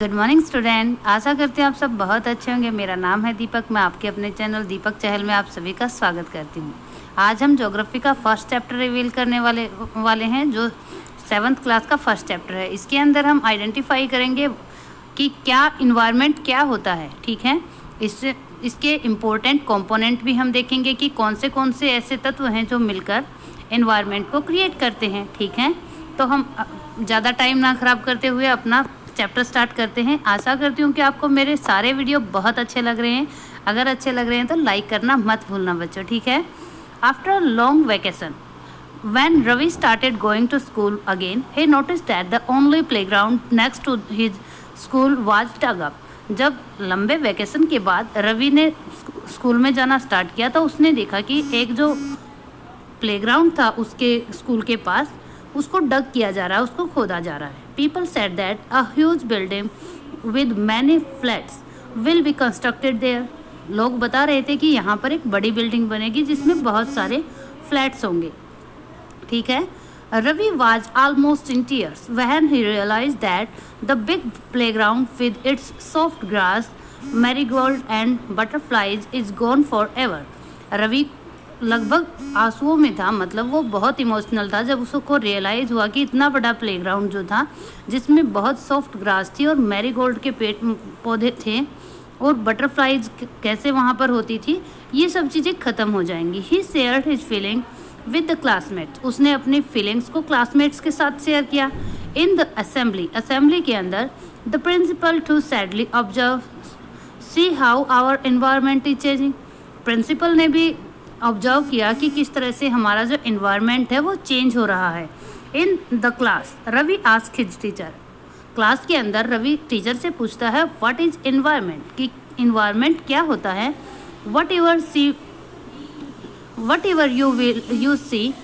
Good morning student. आशा करते हैं आप सब बहुत अच्छे होंगे। मेरा नाम है दीपक। मैं आपके अपने चैनल दीपक चहल में आप सभी का स्वागत करती हूँ। आज हम ज्योग्राफी का फर्स्ट चैप्टर रिवील करने वाले हैं, जो 7th क्लास का फर्स्ट चैप्टर है। इसके अंदर हम आइडेंटिफाई करेंगे कि क्या इन्वायरमेंट क्या होता है। ठीक है, इसके इम्पोर्टेंट कंपोनेंट भी हम देखेंगे कि कौन से ऐसे तत्व हैं जो मिलकर इन्वायरमेंट को क्रिएट करते हैं। ठीक है, तो हम ज़्यादा टाइम ना ख़राब करते हुए अपना चैप्टर स्टार्ट करते हैं। आशा करती हूँ कि आपको मेरे सारे वीडियो बहुत अच्छे लग रहे हैं। अगर अच्छे लग रहे हैं तो लाइक करना मत भूलना बच्चों। ठीक है। After a long vacation when Ravi started going to school again he noticed that the only playground next to his school was dug up. जब लंबे वैकेशन के बाद रवि ने स्कूल में जाना स्टार्ट किया तो उसने देखा कि एक जो प्लेग्राउंड था उसके स्कूल के पास, उसको डग किया जा रहा है, उसको खोदा जा रहा है। People said that a huge building with many flats will be constructed there. लोग बता रहे थे कि यहाँ पर एक बड़ी बिल्डिंग बनेगी जिसमें बहुत सारे फ्लैट्स होंगे। ठीक है। Ravi was almost in tears when he realised that the big playground with its soft grass, marigold and butterflies is gone for ever. Ravi लगभग आंसुओं में था, मतलब वो बहुत इमोशनल था जब उसको रियलाइज़ हुआ कि इतना बड़ा प्लेग्राउंड जो था जिसमें बहुत सॉफ्ट ग्रास थी और मैरीगोल्ड के पौधे थे और बटरफ्लाइज कैसे वहाँ पर होती थी, ये सब चीज़ें ख़त्म हो जाएंगी। He shared his feeling with the classmates. उसने अपनी फीलिंग्स को क्लासमेट्स के साथ शेयर किया। इन द असेंबली के अंदर the principal too sadly observe see how our environment is changing. Principal ने भी ऑब्जर्व किया कि किस तरह से हमारा जो इन्वायरमेंट है वो चेंज हो रहा है। In the class Ravi asked his teacher. Class के अंदर रवि टीचर से पूछता है व्हाट इज इन्वायरमेंट, कि इन्वायरमेंट क्या होता है। Whatever you see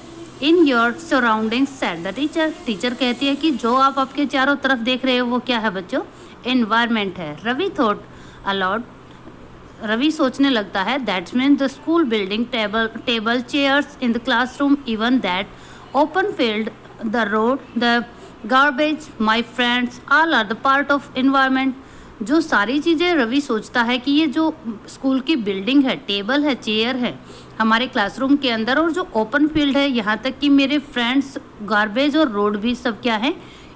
in your surroundings said the teacher. Teacher कहती है कि जो आप आपके चारों तरफ देख रहे हो वो क्या है बच्चों, इन्वायरमेंट है। रवि सोचने लगता है that's mean the school building, table chairs in the classroom, even that open field, the road, the garbage, my friends, all are the part of environment. जो सारी चीज़ें रवि सोचता है कि ये जो स्कूल की बिल्डिंग है, टेबल है, चेयर है हमारे क्लासरूम के अंदर, और जो ओपन फील्ड है, यहाँ तक कि मेरे फ्रेंड्स, गार्बेज और रोड भी सब क्या है,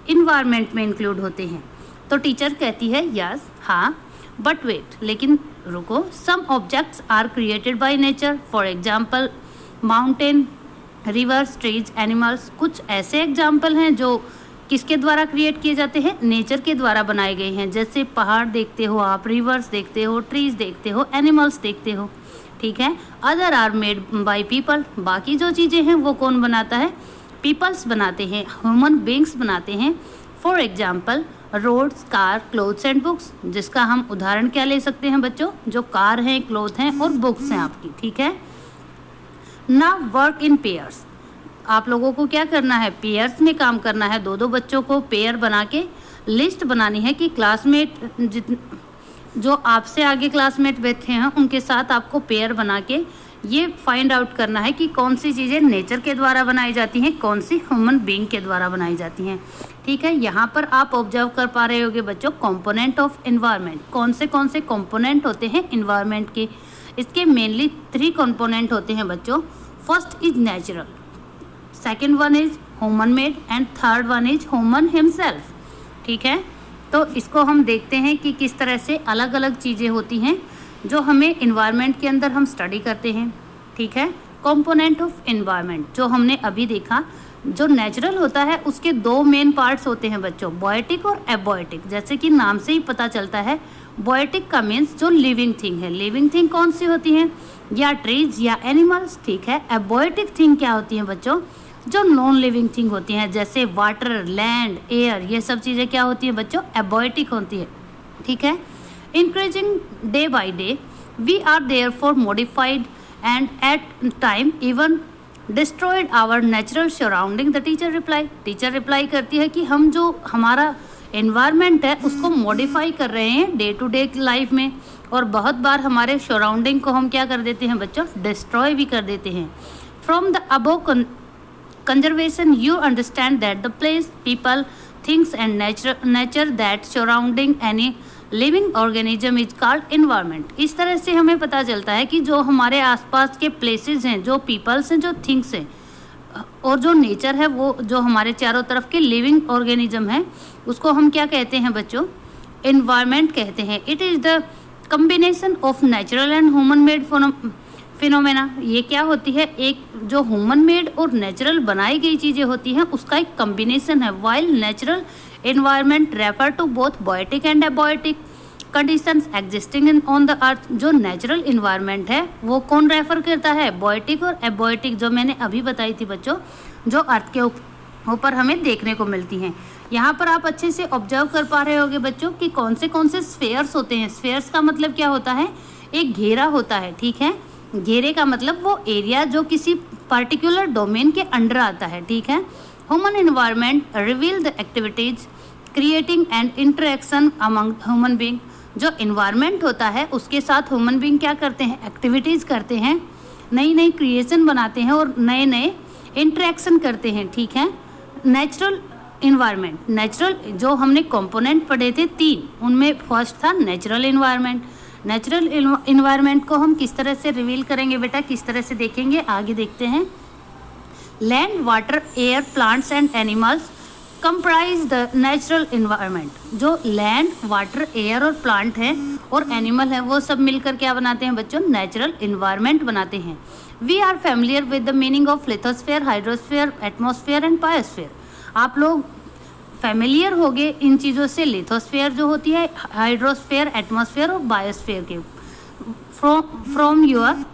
इन्वायरमेंट में इंक्लूड होते हैं। तो टीचर कहती है यस, हाँ, बट वेट, लेकिन रुको, some objects are created by nature, for example mountain, rivers, trees, animals. कुछ ऐसे एग्जाम्पल हैं जो किसके द्वारा क्रिएट किए जाते हैं, नेचर के द्वारा बनाए गए हैं। जैसे पहाड़ देखते हो आप, रिवर्स देखते हो, ट्रीज देखते हो, एनिमल्स देखते हो। ठीक है। Other are made by people. बाकी जो चीज़ें हैं वो कौन बनाता है, पीपल्स बनाते हैं, ह्यूमन बींग्स बनाते हैं। For example roads, car, clothes and books. जिसका हम उदाहरण क्या ले सकते हैं बच्चों, जो कार हैं, क्लोथ हैं और बुक्स हैं आपकी। ठीक है। Now work in pairs. आप लोगों को क्या करना है, पेयर्स में काम करना है। दो बच्चों को पेयर बना के लिस्ट बनानी है कि क्लासमेट जो आपसे आगे क्लासमेट बैठे हैं उनके साथ आपको पेयर बना के ये फाइंड आउट करना है कि कौन सी चीज़ें नेचर के द्वारा बनाई जाती हैं, कौन सी ह्यूमन बीइंग के द्वारा बनाई जाती हैं। ठीक है। यहाँ पर आप ऑब्जर्व कर पा रहे होगे बच्चों, कंपोनेंट ऑफ एनवायरनमेंट। कौन से कंपोनेंट होते हैं एनवायरनमेंट के। इसके मेनली 3 कंपोनेंट होते हैं बच्चों। First is natural, second one is human made and third one is human himself. ठीक है। तो इसको हम देखते हैं कि किस तरह से अलग अलग चीज़ें होती हैं जो हमें इन्वायरमेंट के अंदर हम स्टडी करते हैं। ठीक है। कंपोनेंट ऑफ इन्वायरमेंट जो हमने अभी देखा, जो नेचुरल होता है उसके 2 मेन पार्ट्स होते हैं बच्चों, बोएटिक और एबोएटिक। जैसे कि नाम से ही पता चलता है, बोएटिक का मीन्स जो लिविंग थिंग है। लिविंग थिंग कौन सी होती हैं, या ट्रीज या एनिमल्स। ठीक है। एबोएटिक थिंग क्या होती हैं बच्चों, जो नॉन लिविंग थिंग होती हैं, जैसे वाटर, लैंड, एयर, ये सब चीज़ें क्या होती हैं बच्चों, एबोएटिक होती है। ठीक है। Increasing day by day we are therefore modified and at time even destroyed our natural surrounding. The teacher reply करती है कि हम जो हमारा एनवायरनमेंट है उसको मॉडिफाई कर रहे हैं डे टू डे लाइफ में, और बहुत बार हमारे सराउंडिंग को हम क्या कर देते हैं बच्चों, डिस्ट्रॉय भी कर देते हैं। From the above conservation you understand that the place, people, things and nature that surrounding any living organism is called environment. इस तरह से हमें पता चलता है कि जो हमारे आसपास के प्लेसेस हैं, जो पीपल्स हैं, जो थिंग्स हैं और जो नेचर है, वो जो हमारे चारों तरफ के लिविंग ऑर्गेनिज्म है, उसको हम क्या कहते हैं बच्चों? इन्वायरमेंट कहते हैं। It is the combination of natural and human made phenomena. ये क्या होती है? एक जो ह्यूमन मेड और नेचुरल बनाई गई चीज़ें होती हैं उसका एक कम्बिनेशन है। While natural environment refer to both biotic and abiotic conditions existing in on the earth. जो नेचुरल इन्वायरमेंट है वो कौन रेफर करता है? बायोटिक और एबायोटिक, जो मैंने अभी बताई थी बच्चों, जो अर्थ के ऊपर हमें देखने को मिलती हैं। यहाँ पर आप अच्छे से ऑब्जर्व कर पा रहे होंगे बच्चों कि कौन से स्फेयर्स होते हैं। स्फेयर्स का मतलब क्या होता है? एक घेरा होता है, ठीक है। घेरे का मतलब वो एरिया जो किसी पर्टिकुलर डोमेन के अंडर आता है, ठीक है। Human environment reveal the activities creating and interaction among human being. जो इन्वायरमेंट होता है उसके साथ ह्यूमन बीइंग क्या करते हैं? एक्टिविटीज़ करते हैं, नई नई क्रिएशन बनाते हैं और नए नए इंटरेक्शन करते हैं, ठीक है। नेचुरल इन्वायरमेंट, नेचुरल जो हमने कंपोनेंट पढ़े थे 3, उनमें फर्स्ट था नेचुरल इन्वायरमेंट। नेचुरल इन्वायरमेंट को हम किस तरह से रिवील करेंगे बेटा, किस तरह से देखेंगे, आगे देखते हैं। Land, water, air, plants and animals comprise the natural environment. जो लैंड, वाटर, एयर और प्लांट हैं और एनिमल हैं, वो सब मिलकर क्या बनाते हैं बच्चों? नेचुरल इन्वायरमेंट बनाते हैं। We are familiar with the meaning of lithosphere, hydrosphere, atmosphere and biosphere. आप लोग फैमिलियर हो गए इन चीज़ों से। लिथोस्फेयर जो होती है, हाइड्रोस्फेयर, एटमॉस्फेयर और बायोस्फेयर के फ्रॉम योर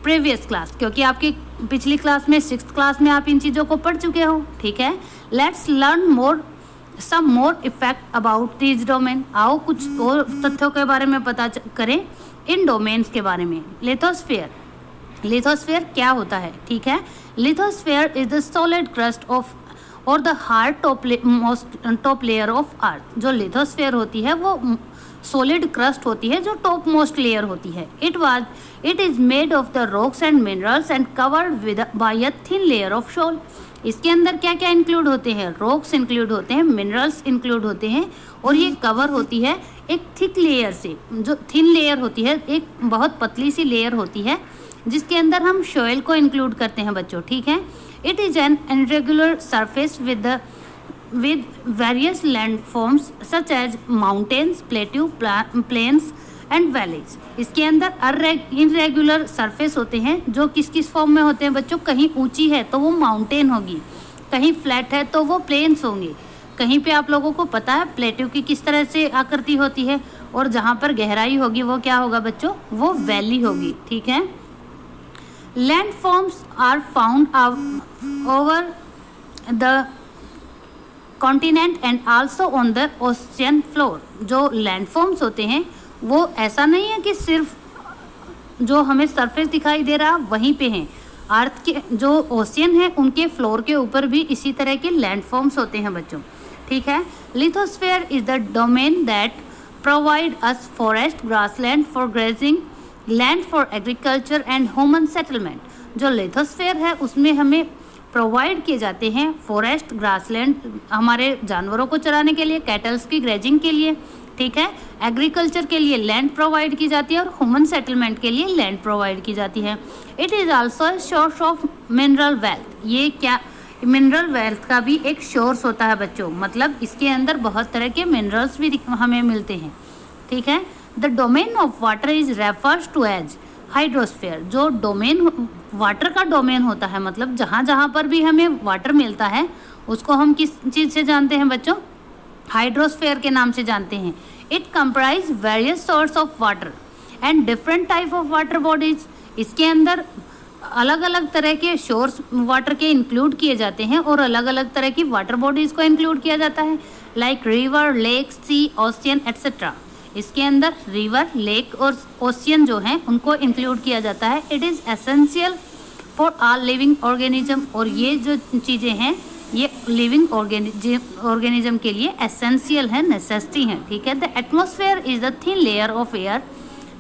प्रीवियस क्लास, क्योंकि आपकी पिछली क्लास में 6th क्लास में आप इन चीज़ों को पढ़ चुके हो, ठीक है। Let's learn some more effect about this domain. आओ कुछ और तथ्यों के बारे में पता करें इन डोमेन्स के बारे में। लिथोस्फेयर क्या होता है, ठीक है। Lithosphere is the solid crust of or the hard top layer of earth. जो लिथोस्फेयर होती है वो सॉलिड क्रस्ट होती है, जो टॉप मोस्ट लेयर होती है। It is made of the rocks and minerals and covered with by a thin layer of soil. इसके अंदर क्या क्या इंक्लूड होते हैं? रॉक्स इंक्लूड होते हैं, मिनरल्स इंक्लूड होते हैं और ये कवर होती है एक थिक लेयर से। जो थिन लेयर होती है, एक बहुत पतली सी लेयर होती है जिसके अंदर हम सॉइल को इंक्लूड करते हैं बच्चों, ठीक है। It is an irregular surface with various landforms such as mountains, plateau, plains and valleys। इसके अंदर इनरेगुलर सरफेस होते हैं जो किस किस फॉर्म में होते हैं बच्चों? कहीं ऊंची है तो वो माउंटेन होगी, कहीं फ्लैट है तो वो प्लेन्स होंगे, कहीं पे आप लोगों को पता है प्लेट्यू की किस तरह से आकृति होती है, और जहाँ पर गहराई होगी वो क्या होगा बच्चों? वो वैली होगी, ठीक है। Landforms are found over the continent and also on the ocean floor. जो लैंडफॉर्म्स होते हैं वो ऐसा नहीं है कि सिर्फ जो हमें सरफेस दिखाई दे रहा वहीं पे हैं। अर्थ के जो ओशियन है उनके फ्लोर के ऊपर भी इसी तरह के लैंडफॉर्म्स होते हैं बच्चों, ठीक है। Lithosphere is the domain that provide us forest, grassland for grazing, land for agriculture and human settlement. जो लिथोस्फेयर है उसमें हमें प्रोवाइड किए जाते हैं फॉरेस्ट, ग्रासलैंड हमारे जानवरों को चराने के लिए, कैटल्स की ग्रेजिंग के लिए, ठीक है। एग्रीकल्चर के लिए लैंड प्रोवाइड की जाती है और ह्यूमन सेटलमेंट के लिए लैंड प्रोवाइड की जाती है। It is also source of mineral wealth. ये क्या? मिनरल वेल्थ का भी एक सोर्स होता है बच्चों, मतलब इसके अंदर बहुत तरह के मिनरल्स भी हमें मिलते हैं, ठीक है। The domain of water is refers to as hydrosphere. जो डोमेन वाटर का डोमेन होता है, मतलब जहाँ जहाँ पर भी हमें वाटर मिलता है उसको हम किस चीज़ से जानते हैं बच्चों? हाइड्रोस्फेयर के नाम से जानते हैं। It comprise various source of water and different type of water bodies. इसके अंदर अलग अलग तरह के सोर्स वाटर के इंक्लूड किए जाते हैं और अलग अलग तरह की वाटर बॉडीज़ को इंक्लूड किया जाता है, लाइक रिवर, लेक, सी, ओशियन एट्सेट्रा। इसके अंदर रिवर, लेक और ओशियन जो हैं उनको इंक्लूड किया जाता है। It is essential for all living organism. और ये जो चीज़ें हैं ये लिविंग ऑर्गेनिज्म के लिए एसेंशियल है, नेसेसिटी है, ठीक है। The atmosphere is the thin layer of air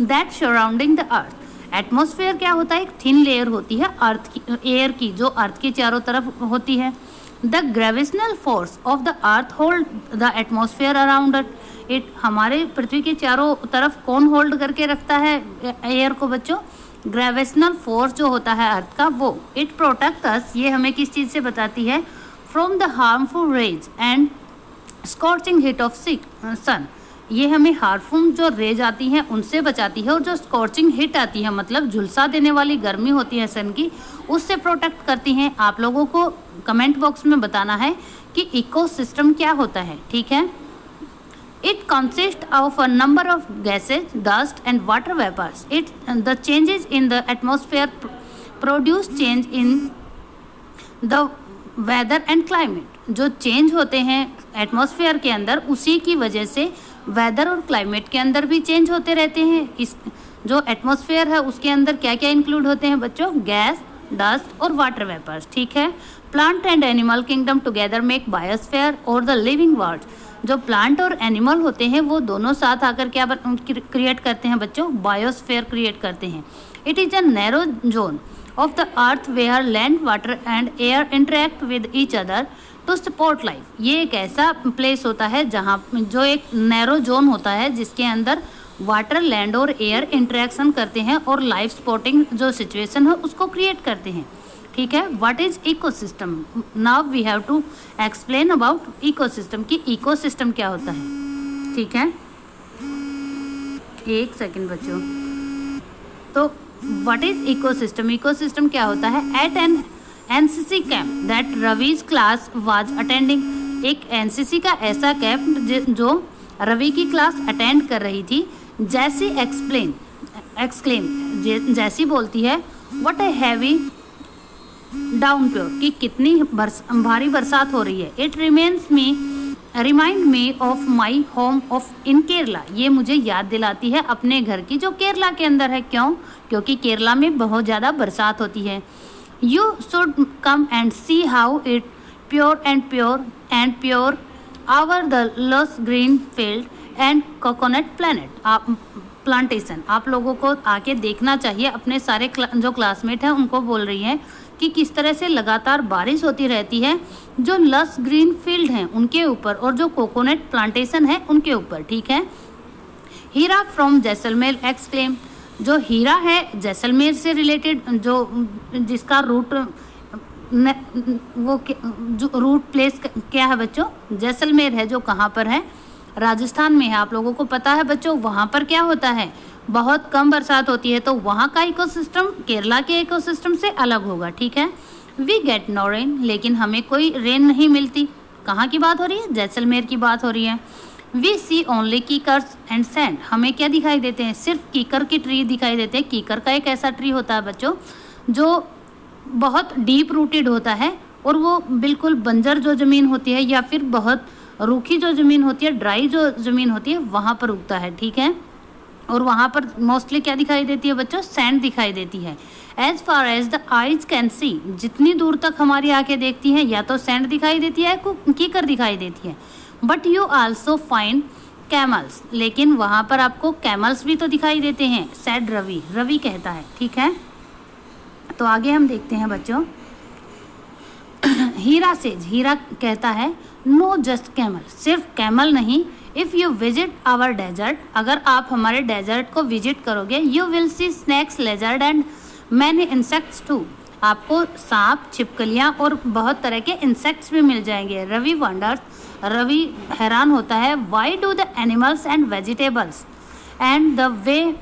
that surrounding the earth. Atmosphere क्या होता है? एक थिन लेयर होती है अर्थ की, एयर की, जो अर्थ के चारों तरफ होती है। The gravitational force of the earth hold the atmosphere around it. हमारे पृथ्वी के चारों तरफ कौन होल्ड करके रखता है एयर को बच्चों? ग्रेविशनल फोर्स जो होता है अर्थ का वो। इट प्रोटेक्ट अस, ये हमें किस चीज़ से बताती है? From the harmful rays and scorching heat of sun. ये हमें हार्मफुल जो रेज आती हैं उनसे बचाती है, और जो स्कॉर्चिंग हीट आती है मतलब झुलसा देने वाली गर्मी होती है सन की, उससे प्रोटेक्ट करती हैं। आप लोगों को कमेंट बॉक्स में बताना है कि इकोसिस्टम क्या होता है, ठीक है? It consists of a number of gases, dust and water vapors. The changes in the atmosphere produce change in the weather and climate. जो चेंज होते हैं एटमॉस्फेयर के अंदर, उसी की वजह से वेदर और क्लाइमेट के अंदर भी चेंज होते रहते हैं। इस जो एटमॉस्फेयर है उसके अंदर क्या क्या इंक्लूड होते हैं बच्चों? गैस, डस्ट और वाटर वेपर्स, ठीक है? Plant and animal kingdom together make biosphere और द लिविंग वर्ल्ड। जो प्लांट और एनिमल होते हैं वो दोनों साथ आकर क्या क्रिएट करते हैं बच्चों? बायोस्फीयर क्रिएट करते हैं। It is a narrow zone of the earth where land, water and air interact with each other to support life. ये एक ऐसा प्लेस होता है जहाँ जो एक नैरो जोन होता है जिसके अंदर वाटर, लैंड और एयर इंटरेक्शन करते हैं और लाइफ सपोर्टिंग जो सिचुएशन है उसको क्रिएट करते हैं, ठीक है? What is ecosystem? Now we have to explain about ecosystem कि इकोसिस्टम क्या होता है, ठीक है? एक सेकंड बच्चों। तो व्हाट इज इकोसिस्टम? इकोसिस्टम क्या होता है? At an NCC camp that Ravi's class was attending. एक एनसीसी का ऐसा कैंप जो रवि की क्लास अटेंड कर रही थी, जैसी एक्सक्लेम जैसी बोलती है व्हाट ए हैवी डाउनपोर, कि कितनी भारी बरसात हो रही है। It remind me of my home of in Kerala. ये मुझे याद दिलाती है अपने घर की जो केरला के अंदर है। क्यों? क्योंकि केरला में बहुत ज़्यादा बरसात होती है। You should come and see how it pour over the lush green field and coconut plantation. आप लोगों को आके देखना चाहिए। अपने सारे जो क्लासमेट हैं उनको बोल रही हैं कि किस तरह से लगातार बारिश होती रहती है जो लस ग्रीन फील्ड हैं उनके ऊपर और जो कोकोनट प्लांटेशन है उनके ऊपर, ठीक है? हीरा फ्रॉम जैसलमेर एक्सक्लेम। जो हीरा है जैसलमेर से रिलेटेड, जो जिसका रूट जो रूट प्लेस क्या है बच्चों? जैसलमेर है, जो कहाँ पर है? राजस्थान में है। आप लोगों को पता है बच्चों वहाँ पर क्या होता है? बहुत कम बरसात होती है, तो वहाँ का इकोसिस्टम केरला के इकोसिस्टम से अलग होगा, ठीक है? वी गेट नो रेन, लेकिन हमें कोई रेन नहीं मिलती। कहाँ की बात हो रही है? जैसलमेर की बात हो रही है। We see only kikars and sand. हमें क्या दिखाई देते हैं? सिर्फ कीकर के ट्री दिखाई देते हैं। कीकर का एक ऐसा ट्री होता है बच्चों जो बहुत डीप रूटेड होता है और वो बिल्कुल बंजर जो ज़मीन होती है या फिर बहुत रूखी जो ज़मीन होती है, ड्राई जो ज़मीन होती है, वहाँ पर उगता है, ठीक है? और वहाँ पर मोस्टली क्या दिखाई देती है बच्चों? सैंड दिखाई देती है। As far as the eyes can see, जितनी दूर तक हमारी आंखें देखती हैं या तो सैंड दिखाई देती है, कीकर दिखाई देती है। But you also find camels, लेकिन वहाँ पर आपको कैमल्स भी तो दिखाई देते हैं, सैड रवि कहता है, ठीक है? तो आगे हम देखते हैं बच्चों। हीरा कहता है नो जस्ट कैमल, सिर्फ कैमल नहीं। If you visit our desert, अगर आप हमारे डेजर्ट को विजिट करोगे, you will see snakes, lizard and many insects too. आपको सांप, छिपकलियाँ और बहुत तरह के इंसेक्ट्स भी मिल जाएंगे। रवि हैरान होता है, why do the animals and vegetables and the way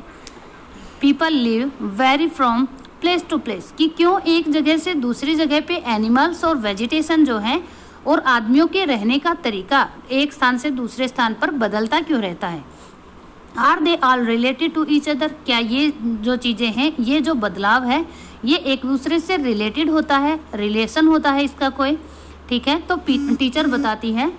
people live vary from place to place, कि क्यों एक जगह से दूसरी जगह पे एनिमल्स और वेजिटेशन जो हैं और आदमियों के रहने का तरीका एक स्थान से दूसरे स्थान पर बदलता क्यों रहता है? Are they all related to each other, क्या ये जो चीज़ें हैं, ये जो बदलाव है, ये एक दूसरे से रिलेटेड होता है, रिलेशन होता है इसका कोई, ठीक है? तो टीचर बताती है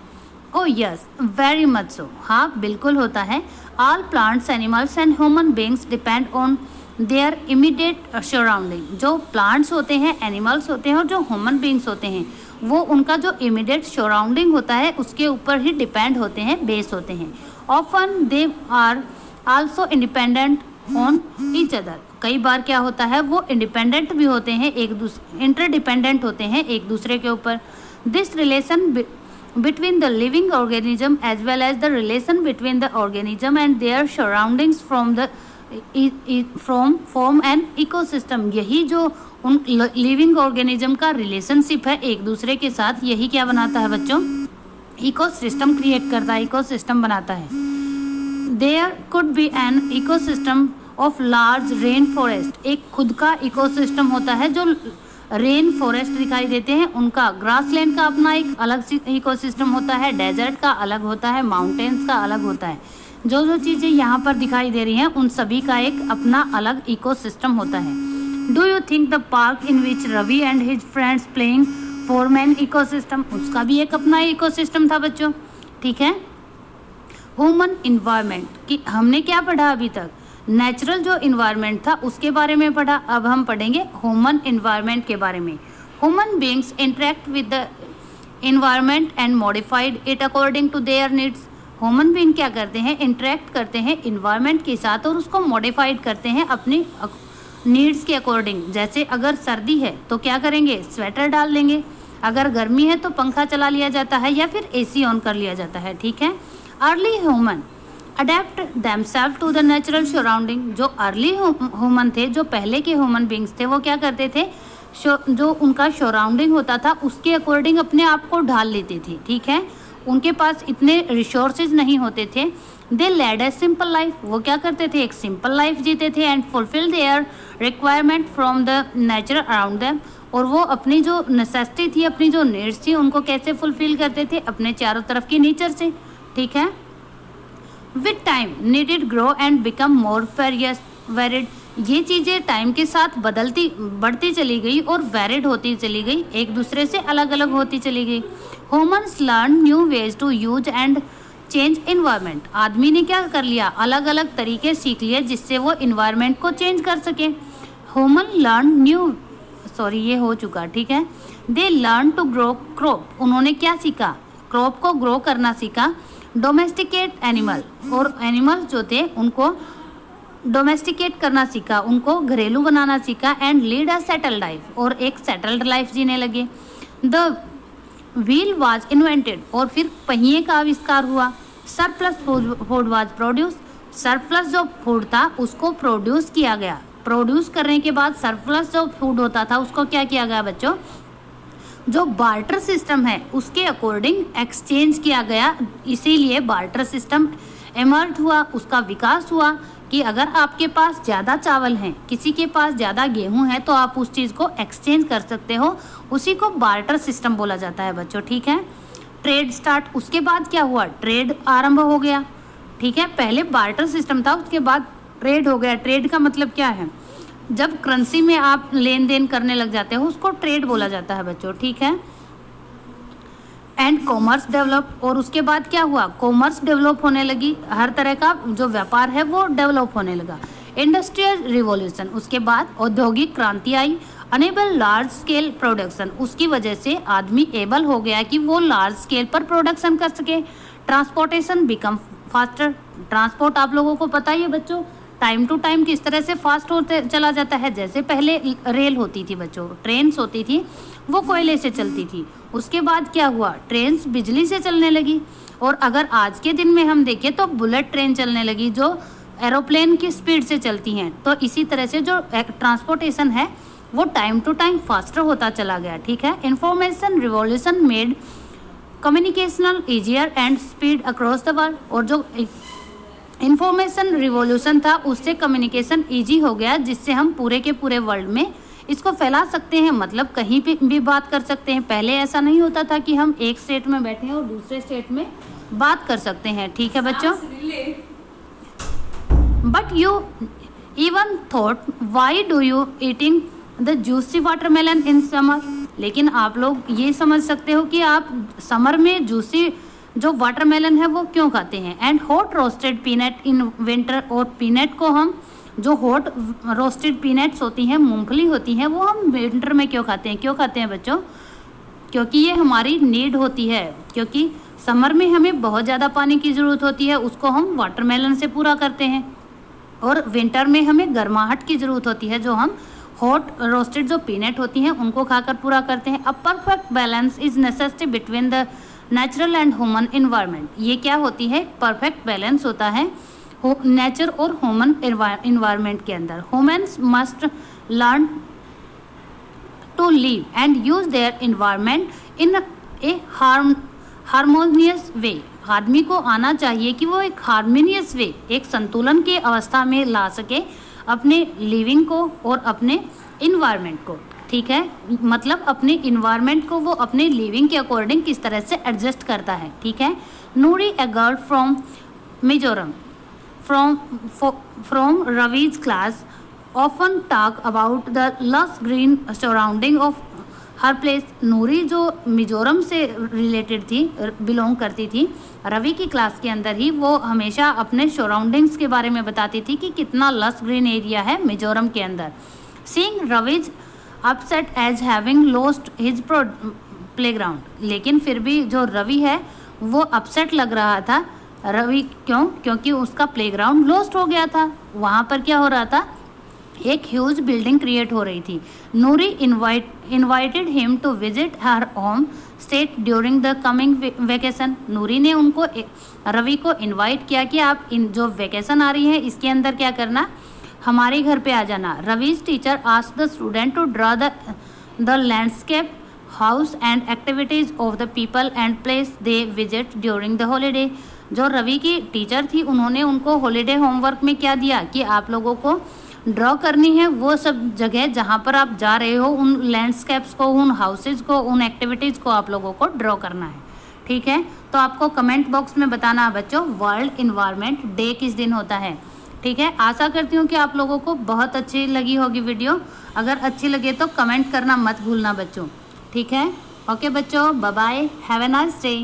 ओ यस वेरी मच सो, हाँ बिल्कुल होता है। All plants, animals and human beings depend on their immediate surrounding. जो प्लांट्स होते हैं, एनिमल्स होते हैं और जो ह्यूमन बींग्स होते हैं, वो उनका जो इमीडिएट सराउंडिंग होता है उसके ऊपर ही डिपेंड होते हैं, बेस होते हैं। Often they are also independent on each other, कई बार क्या होता है वो इंडिपेंडेंट भी होते हैं, इंटरडिपेंडेंट होते हैं एक दूसरे के ऊपर। This relation between the living organism as well as the relation between the organism and their surroundings form an ecosystem। यही जो उन लिविंग ऑर्गेनिज्म का रिलेशनशिप है एक दूसरे के साथ, यही क्या बनाता है बच्चों, इकोसिस्टम क्रिएट करता है, इकोसिस्टम बनाता है। There could be an ecosystem of large rain forest, एक खुद का इकोसिस्टम होता है जो रेन फॉरेस्ट दिखाई देते हैं उनका, ग्रासलैंड का अपना एक अलग इकोसिस्टम होता है, डेजर्ट का अलग होता है, माउंटेन्स का अलग होता है। जो जो चीज़ें यहाँ पर दिखाई दे रही हैं उन सभी का एक अपना अलग इकोसिस्टम होता है। Do you think the park in which Ravi and his friends playing form an ecosystem, उसका भी एक अपना इकोसिस्टम था बच्चों, ठीक है। ह्यूमन इन्वायरमेंट कि हमने क्या पढ़ा अभी तक, नेचुरल जो इन्वायरमेंट था उसके बारे में पढ़ा, अब हम पढ़ेंगे ह्यूमन इन्वायरमेंट के बारे में। Human beings interact with the environment and modified it according to their needs. Human being क्या करते हैं, इंटरेक्ट करते हैं इन्वायरमेंट के साथ और उसको मॉडिफाइड करते हैं अपनी नीड्स के अकॉर्डिंग। जैसे अगर सर्दी है तो क्या करेंगे, स्वेटर डाल लेंगे, अगर गर्मी है तो पंखा चला लिया जाता है या फिर एसी ऑन कर लिया जाता है, ठीक है। Early human adapt themself to the natural surrounding, जो अर्ली ह्यूमन थे, जो पहले के ह्यूमन बींग्स थे, वो क्या करते थे, जो उनका सराउंडिंग होता था उसके अकॉर्डिंग अपने आप को ढाल लेते थे, ठीक है। उनके पास इतने रिसोर्सेज नहीं होते थे। दे लेड ए सिंपल लाइफ, वो क्या करते थे, एक सिंपल लाइफ जीते थे। And fulfil their requirement from the nature around them, और वो अपनी जो नेसेसिटी थी, अपनी जो नीड्स थी, उनको कैसे फुलफिल करते थे, अपने चारों तरफ की नेचर से, ठीक है। With time needed grow and become more varied, ये चीज़ें टाइम के साथ बढ़ती चली गई और वेरिड होती चली गई, एक दूसरे से अलग अलग होती चली गई। Humans learn new ways to use and change environment, आदमी ने क्या कर लिया, अलग अलग तरीके सीख लिए जिससे वो इन्वायरमेंट को चेंज कर सके। ह्यूमन लर्न ये हो चुका, ठीक है। They learn to grow crop, उन्होंने क्या सीखा, क्रॉप को ग्रो करना सीखा। डोमेस्टिकेट एनिमल, और एनिमल जो थे उनको डोमेस्टिकेट करना सीखा, उनको घरेलू बनाना सीखा। And lead a settled life, और एक सेटल्ड लाइफ जीने लगे। द व्हील वाज इन्वेंटेड, और फिर पहिए का आविष्कार हुआ। Surplus food was produce, surplus जो फूड था उसको प्रोड्यूस किया गया। प्रोड्यूस करने के बाद सरप्लस जो फूड होता था उसको क्या किया गया बच्चों, जो बार्टर सिस्टम है उसके अकॉर्डिंग एक्सचेंज किया गया, इसीलिए बार्टर सिस्टम एमर्ज हुआ, उसका विकास हुआ कि अगर आपके पास ज़्यादा चावल हैं, किसी के पास ज़्यादा गेहूं है, तो आप उस चीज़ को एक्सचेंज कर सकते हो, उसी को बार्टर सिस्टम बोला जाता है बच्चों, ठीक है। ट्रेड स्टार्ट, उसके बाद क्या हुआ, ट्रेड आरंभ हो गया, ठीक है। पहले बार्टर सिस्टम था, उसके बाद ट्रेड हो गया। ट्रेड का मतलब क्या है, जब करेंसी में आप लेन देन करने लग जाते हो उसको ट्रेड बोला जाता है बच्चों, ठीक है। एंड कॉमर्स डेवलप, और उसके बाद क्या हुआ, कॉमर्स डेवलप होने लगी, हर तरह का जो व्यापार है वो डेवलप होने लगा। इंडस्ट्रियल रिवॉल्यूशन, उसके बाद औद्योगिक क्रांति आई। अनेबल लार्ज स्केल प्रोडक्शन, उसकी वजह से आदमी एबल हो गया कि वो लार्ज स्केल पर प्रोडक्शन कर सके। ट्रांसपोर्टेशन बिकम फास्टर, ट्रांसपोर्ट आप लोगों को पता ही है बच्चों, टाइम टू टाइम किस तरह से फास्ट होते चला जाता है। जैसे पहले रेल होती थी बच्चों, ट्रेन्स होती थी, वो कोयले से चलती थी। उसके बाद क्या हुआ, ट्रेन्स बिजली से चलने लगी, और अगर आज के दिन में हम देखें तो बुलेट ट्रेन चलने लगी जो एरोप्लेन की स्पीड से चलती हैं। तो इसी तरह से जो ट्रांसपोर्टेशन है वो टाइम टू टाइम फास्टर होता चला गया, ठीक है। Information revolution made communicational easier and speed across the world, और जो इंफॉर्मेशन रिवॉल्यूशन था उससे कम्युनिकेशन ईजी हो गया, जिससे हम पूरे के पूरे वर्ल्ड में इसको फैला सकते हैं, मतलब कहीं भी बात कर सकते हैं। पहले ऐसा नहीं होता था कि हम एक स्टेट में बैठे हैं और दूसरे स्टेट में बात कर सकते हैं, ठीक है बच्चों। But you even thought why do you eating the juicy watermelon in summer, लेकिन आप लोग ये समझ सकते हो कि आप समर में जूसी जो वाटरमेलन है वो क्यों खाते हैं। And hot roasted peanut in winter, और पीनट को हम जो हॉट रोस्टेड पीनट्स होती हैं, मूंगफली होती हैं, वो हम विंटर में क्यों खाते हैं, क्यों खाते हैं बच्चों, क्योंकि ये हमारी नीड होती है, क्योंकि समर में हमें बहुत ज़्यादा पानी की ज़रूरत होती है, उसको हम वाटरमेलन से पूरा करते हैं, और विंटर में हमें गर्माहट की ज़रूरत होती है जो हम हॉट रोस्टेड जो पीनट होती हैं उनको खाकर पूरा करते हैं। A perfect balance is necessary between the natural and human environment. ये क्या होती है? परफेक्ट बैलेंस होता है नेचर और ह्यूमन इन्वायरमेंट के अंदर। Humans must learn to live and use their environment in a harmonious way. आदमी को आना चाहिए कि वो एक हार्मोनियस वे, एक संतुलन की अवस्था में ला सके अपने लिविंग को और अपने इन्वायरमेंट को। ठीक है, मतलब अपने इन्वायरमेंट को वो अपने लिविंग के अकॉर्डिंग किस तरह से एडजस्ट करता है। ठीक है। Noori a girl from Mizoram from Ravi's class often talk about the lush green surrounding of her place. Noori जो मिजोरम से रिलेटेड थी, बिलोंग करती थी, रवि की क्लास के अंदर ही वो हमेशा अपने सराउंडिंग्स के बारे में बताती थी कि कितना लस ग्रीन एरिया है मिजोरम के अंदर। Seeing Ravi's upset as having lost his playground. लेकिन फिर भी जो रवि है वो अपसेट लग रहा था। रवि क्यों? क्योंकि उसका प्लेग्राउंड लॉस्ट हो गया था। वहाँ पर क्या हो रहा था? एक ह्यूज बिल्डिंग क्रिएट हो रही थी। Noori invited him to visit her home state during the coming vacation. Noori ने उनको रवि को इनवाइट किया कि आप इन जो वेकेशन आ रही है इसके अंदर क्या करना, हमारे घर पे आ जाना। Ravi's teacher asked the student to draw the landscape house and activities of the people and place they visit during the holiday. जो रवि की टीचर थी उन्होंने उनको हॉलीडे होमवर्क में क्या दिया कि आप लोगों को ड्रॉ करनी है वो सब जगह जहाँ पर आप जा रहे हो, उन लैंडस्केप्स को, उन हाउसेज को, उन एक्टिविटीज़ को आप लोगों को ड्रॉ करना है। ठीक है, तो आपको कमेंट बॉक्स में बताना है बच्चों वर्ल्ड इन्वायरमेंट डे किस दिन होता है। ठीक है, आशा करती हूँ कि आप लोगों को बहुत अच्छी लगी होगी वीडियो। अगर अच्छी लगे तो कमेंट करना मत भूलना बच्चों। ठीक है, ओके बच्चों, bye bye, have a nice day.